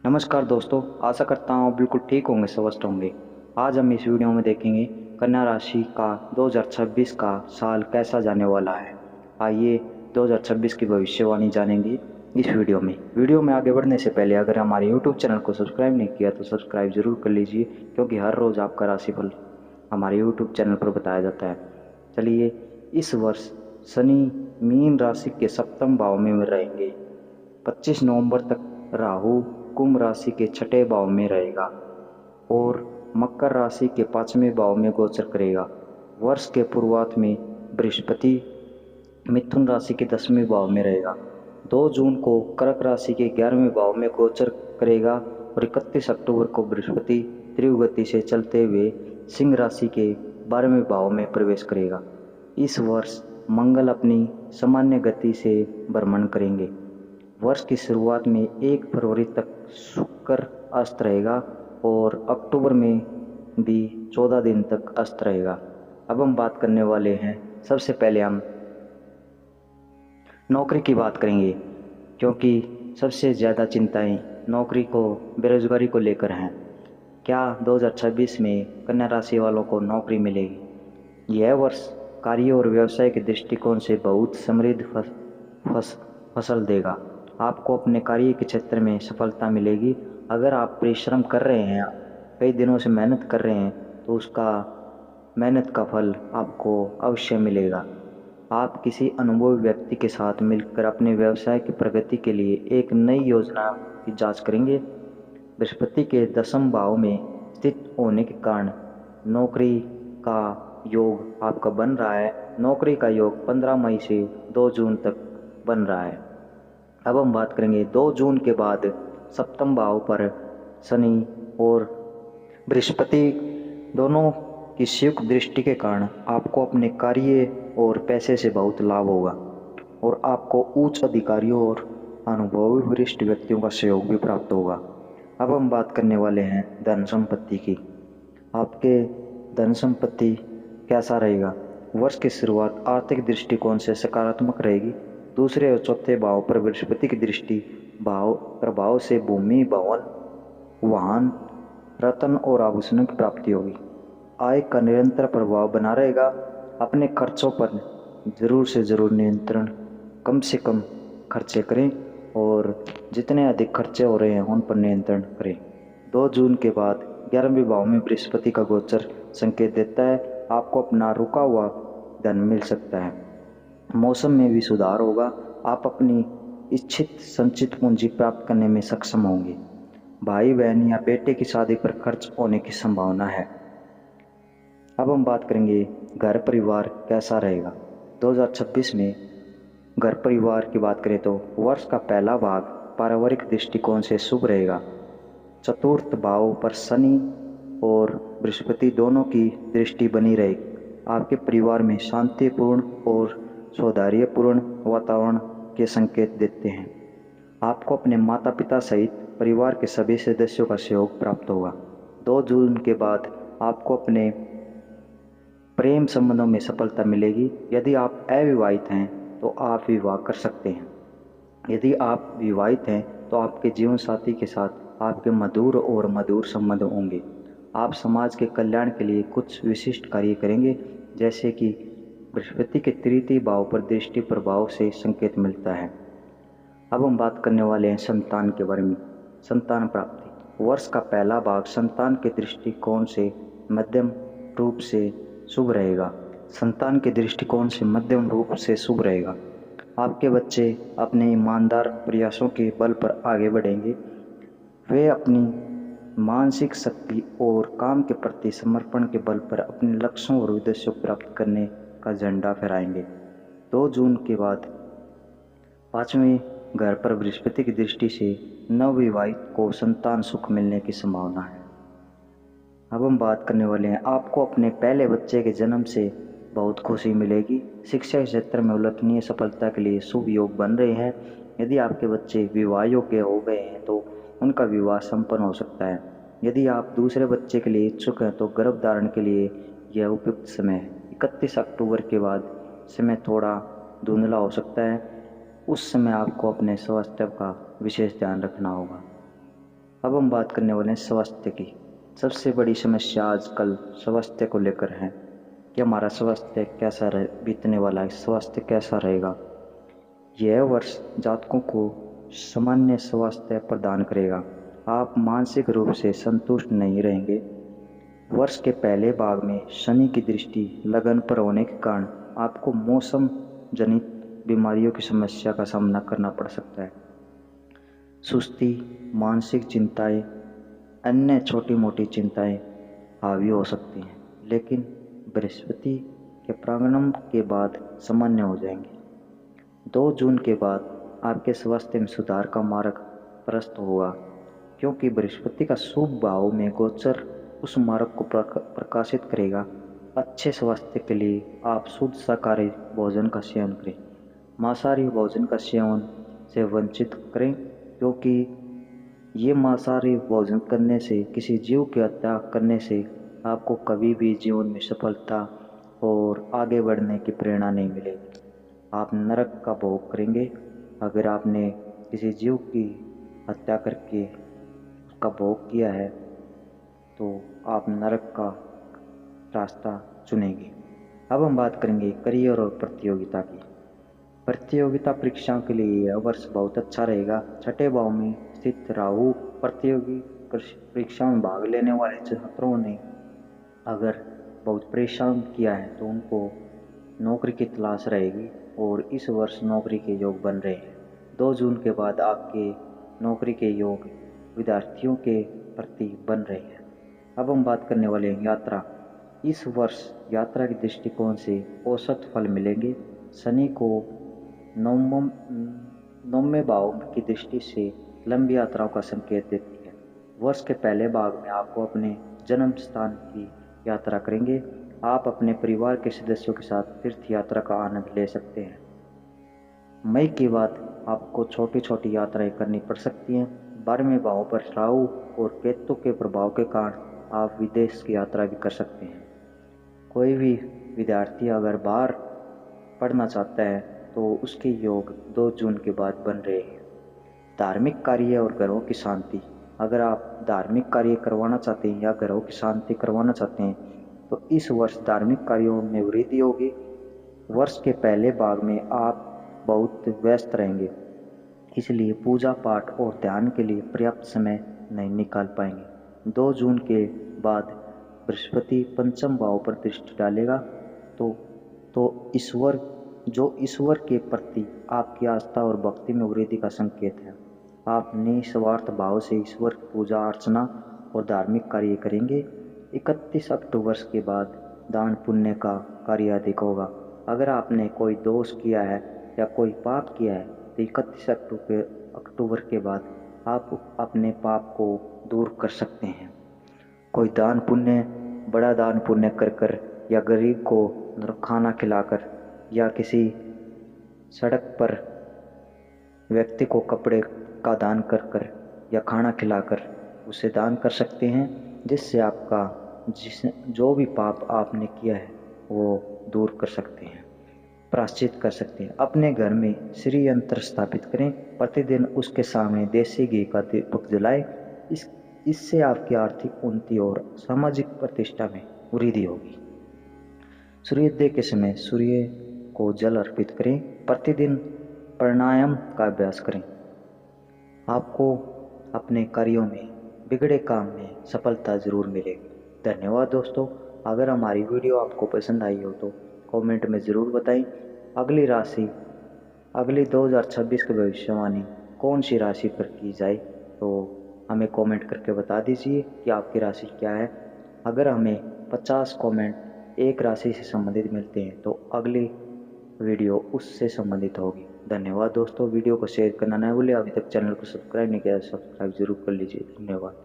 नमस्कार दोस्तों, आशा करता हूँ बिल्कुल ठीक होंगे, स्वस्थ होंगे। आज हम इस वीडियो में देखेंगे कन्या राशि का 2026 का साल कैसा जाने वाला है। आइए 2026 की भविष्यवाणी जानेंगे इस वीडियो में आगे बढ़ने से पहले अगर हमारे यूट्यूब चैनल को सब्सक्राइब नहीं किया तो सब्सक्राइब जरूर कर लीजिए, क्योंकि हर रोज़ आपका राशिफल हमारे यूट्यूब चैनल पर बताया जाता है। चलिए, इस वर्ष शनि मीन राशि के सप्तम भाव में रहेंगे। 25 नवंबर तक राहु कुंभ राशि के छठे भाव में रहेगा और मकर राशि के 5वें भाव में गोचर करेगा। वर्ष के पूर्वार्ध में बृहस्पति मिथुन राशि के 10वें भाव में रहेगा। 2 जून को कर्क राशि के 11वें भाव में गोचर करेगा और 31 अक्टूबर को बृहस्पति तीव्र गति से चलते हुए सिंह राशि के 12वें भाव में प्रवेश करेगा। इस वर्ष मंगल अपनी सामान्य गति से भ्रमण करेंगे। वर्ष की शुरुआत में 1 फरवरी तक शुक्र अस्त रहेगा और अक्टूबर में भी 14 दिन तक अस्त रहेगा। अब हम बात करने वाले हैं, सबसे पहले हम नौकरी की बात करेंगे, क्योंकि सबसे ज़्यादा चिंताएं नौकरी को, बेरोजगारी को लेकर हैं। क्या 2026 में कन्या राशि वालों को नौकरी मिलेगी? यह वर्ष कार्य और व्यवसाय के दृष्टिकोण से बहुत समृद्ध फसल देगा। आपको अपने कार्य के क्षेत्र में सफलता मिलेगी। अगर आप परिश्रम कर रहे हैं, कई दिनों से मेहनत कर रहे हैं, तो उसका मेहनत का फल आपको अवश्य मिलेगा। आप किसी अनुभवी व्यक्ति के साथ मिलकर अपने व्यवसाय की प्रगति के लिए एक नई योजना की जांच करेंगे। बृहस्पति के 10वें भाव में स्थित होने के कारण नौकरी का योग आपका बन रहा है। नौकरी का योग 15 मई से 2 जून तक बन रहा है। अब हम बात करेंगे 2 जून के बाद सप्तम भाव पर शनि और बृहस्पति दोनों की संयुक्त दृष्टि के कारण आपको अपने कार्य और पैसे से बहुत लाभ होगा और आपको उच्च अधिकारियों और अनुभवी वरिष्ठ व्यक्तियों का सहयोग भी प्राप्त होगा। अब हम बात करने वाले हैं धन संपत्ति की। आपके धन संपत्ति कैसा रहेगा? वर्ष की शुरुआत आर्थिक दृष्टिकोण से सकारात्मक रहेगी। दूसरे और चौथे भाव पर बृहस्पति की दृष्टि प्रभाव से भूमि, भवन, वाहन, रत्न और आभूषणों की प्राप्ति होगी। आय का निरंतर प्रभाव बना रहेगा। अपने खर्चों पर जरूर से जरूर नियंत्रण, कम से कम खर्चे करें और जितने अधिक खर्चे हो रहे हैं उन पर नियंत्रण करें। 2 जून के बाद 11वें भाव में बृहस्पति का गोचर संकेत देता है आपको अपना रुका हुआ धन मिल सकता है। मौसम में भी सुधार होगा। आप अपनी इच्छित संचित पूंजी प्राप्त करने में सक्षम होंगे। भाई बहन या बेटे की शादी पर खर्च होने की संभावना है। अब हम बात करेंगे घर परिवार कैसा रहेगा। 2026 में घर परिवार की बात करें तो वर्ष का पहला भाग पारिवारिक दृष्टिकोण से शुभ रहेगा। चतुर्थ भाव पर शनि और बृहस्पति दोनों की दृष्टि बनी रहेगी। आपके परिवार में शांतिपूर्ण और सौहार्दपूर्ण वातावरण के संकेत देते हैं। आपको अपने माता पिता सहित परिवार के सभी सदस्यों का सहयोग प्राप्त होगा। 2 जून के बाद आपको अपने प्रेम संबंधों में सफलता मिलेगी। यदि आप अविवाहित हैं तो आप विवाह कर सकते हैं। यदि आप विवाहित हैं तो आपके जीवन साथी के साथ आपके मधुर संबंध होंगे। आप समाज के कल्याण के लिए कुछ विशिष्ट कार्य करेंगे, जैसे कि बृहस्पति के तृतीय भाव पर दृष्टि प्रभाव से संकेत मिलता है। अब हम बात करने वाले हैं संतान के बारे में। संतान प्राप्ति वर्ष का पहला भाग संतान के दृष्टिकोण से मध्यम रूप से शुभ रहेगा। संतान के दृष्टिकोण से मध्यम रूप से शुभ रहेगा। आपके बच्चे अपने ईमानदार प्रयासों के बल पर आगे बढ़ेंगे। वे अपनी मानसिक शक्ति और काम के प्रति समर्पण के बल पर अपने लक्ष्यों और उद्देश्यों को प्राप्त करने का झंडा फहराएंगे। 2 जून के बाद 5वें घर पर बृहस्पति की दृष्टि से नवविवाहित को संतान सुख मिलने की संभावना है। अब हम बात करने वाले हैं आपको अपने पहले बच्चे के जन्म से बहुत खुशी मिलेगी। शिक्षा के क्षेत्र में उल्लेखनीय सफलता के लिए शुभ योग बन रहे हैं। यदि आपके बच्चे विवाह योग्य हो गए हैं तो उनका विवाह संपन्न हो सकता है। यदि आप दूसरे बच्चे के लिए इच्छुक हैं तो गर्भ धारण के लिए यह उपयुक्त समय है। 31 अक्टूबर के बाद समय थोड़ा धुंधला हो सकता है। उस समय आपको अपने स्वास्थ्य का विशेष ध्यान रखना होगा। अब हम बात करने वाले हैं स्वास्थ्य की। सबसे बड़ी समस्या आजकल स्वास्थ्य को लेकर है कि हमारा स्वास्थ्य कैसा बीतने वाला है, स्वास्थ्य कैसा रहेगा। यह वर्ष जातकों को सामान्य स्वास्थ्य प्रदान करेगा। आप मानसिक रूप से संतुष्ट नहीं रहेंगे। वर्ष के पहले भाग में शनि की दृष्टि लगन पर होने के कारण आपको मौसम जनित बीमारियों की समस्या का सामना करना पड़ सकता है। सुस्ती, मानसिक चिंताएं, अन्य छोटी मोटी चिंताएं हावी हो सकती हैं, लेकिन बृहस्पति के प्रागमन के बाद सामान्य हो जाएंगे। 2 जून के बाद आपके स्वास्थ्य में सुधार का मार्ग प्रशस्त होगा, क्योंकि बृहस्पति का शुभ भाव में गोचर उस मार्ग को प्रकाशित करेगा। अच्छे स्वास्थ्य के लिए आप शुद्ध शाकाहारी भोजन का सेवन करें। मांसाहारी भोजन का सेवन से वंचित करें, क्योंकि ये मांसाहारी भोजन करने से, किसी जीव की हत्या करने से आपको कभी भी जीवन में सफलता और आगे बढ़ने की प्रेरणा नहीं मिलेगी। आप नरक का भोग करेंगे। अगर आपने किसी जीव की हत्या करके उसका भोग किया है तो आप नरक का रास्ता चुनेंगे। अब हम बात करेंगे करियर और प्रतियोगिता की। प्रतियोगिता परीक्षाओं के लिए यह वर्ष बहुत अच्छा रहेगा। 6ठे भाव में स्थित राहु प्रतियोगी परीक्षा में भाग लेने वाले छात्रों ने अगर बहुत परेशान किया है तो उनको नौकरी की तलाश रहेगी और इस वर्ष नौकरी के योग बन रहे हैं। 2 जून के बाद आपके नौकरी के योग विद्यार्थियों के प्रति बन रहे हैं। अब हम बात करने वाले हैं यात्रा। इस वर्ष यात्रा के दृष्टिकोण से औसत फल मिलेंगे। शनि को 9वें भाव की दृष्टि से लंबी यात्राओं का संकेत देती है। वर्ष के पहले भाग में आपको अपने जन्म स्थान की यात्रा करेंगे। आप अपने परिवार के सदस्यों के साथ तीर्थ यात्रा का आनंद ले सकते हैं। मई के बाद आपको छोटी छोटी यात्राएं करनी पड़ सकती हैं। 12वें भाव पर राहु और केतु के प्रभाव के कारण आप विदेश की यात्रा भी कर सकते हैं। कोई भी विद्यार्थी अगर बाहर पढ़ना चाहता है तो उसके योग 2 जून के बाद बन रहे हैं। धार्मिक कार्य और घरों की शांति। अगर आप धार्मिक कार्य करवाना चाहते हैं या घरों की शांति करवाना चाहते हैं तो इस वर्ष धार्मिक कार्यों में वृद्धि होगी। वर्ष के पहले भाग में आप बहुत व्यस्त रहेंगे, इसलिए पूजा पाठ और ध्यान के लिए पर्याप्त समय नहीं निकाल पाएंगे। 2 जून के बाद बृहस्पति 5म भाव पर दृष्टि डालेगा तो ईश्वर के प्रति आपकी आस्था और भक्ति में वृद्धि का संकेत है। आप निस्वार्थ भाव से ईश्वर की पूजा अर्चना और धार्मिक कार्य करेंगे। 31 अक्टूबर के बाद दान पुण्य का कार्य अधिक होगा। अगर आपने कोई दोष किया है या कोई पाप किया है तो 31 अक्टूबर के बाद आप अपने पाप को दूर कर सकते हैं। कोई दान पुण्य, बड़ा दान पुण्य कर या गरीब को खाना खिलाकर या किसी सड़क पर व्यक्ति को कपड़े का दान कर या खाना खिलाकर उसे दान कर सकते हैं, जिससे आपका जो भी पाप आपने किया है वो दूर कर सकते हैं, प्रायश्चित कर सकते हैं। अपने घर में श्री यंत्र स्थापित करें। प्रतिदिन उसके सामने देसी घी का दीपक जलाएं। इससे आपकी आर्थिक उन्नति और सामाजिक प्रतिष्ठा में वृद्धि होगी। सूर्योदय के समय सूर्य को जल अर्पित करें। प्रतिदिन प्राणायाम का अभ्यास करें। आपको अपने कार्यों में, बिगड़े काम में सफलता जरूर मिलेगी। धन्यवाद दोस्तों। अगर हमारी वीडियो आपको पसंद आई हो तो कमेंट में ज़रूर बताएं। अगली 2026 की भविष्यवाणी कौन सी राशि पर की जाए तो हमें कमेंट करके बता दीजिए कि आपकी राशि क्या है। अगर हमें 50 कमेंट एक राशि से संबंधित मिलते हैं तो अगली वीडियो उससे संबंधित होगी। धन्यवाद दोस्तों। वीडियो को शेयर करना न भूलिए। अभी तक चैनल को सब्सक्राइब नहीं किया, सब्सक्राइब जरूर कर लीजिए। धन्यवाद।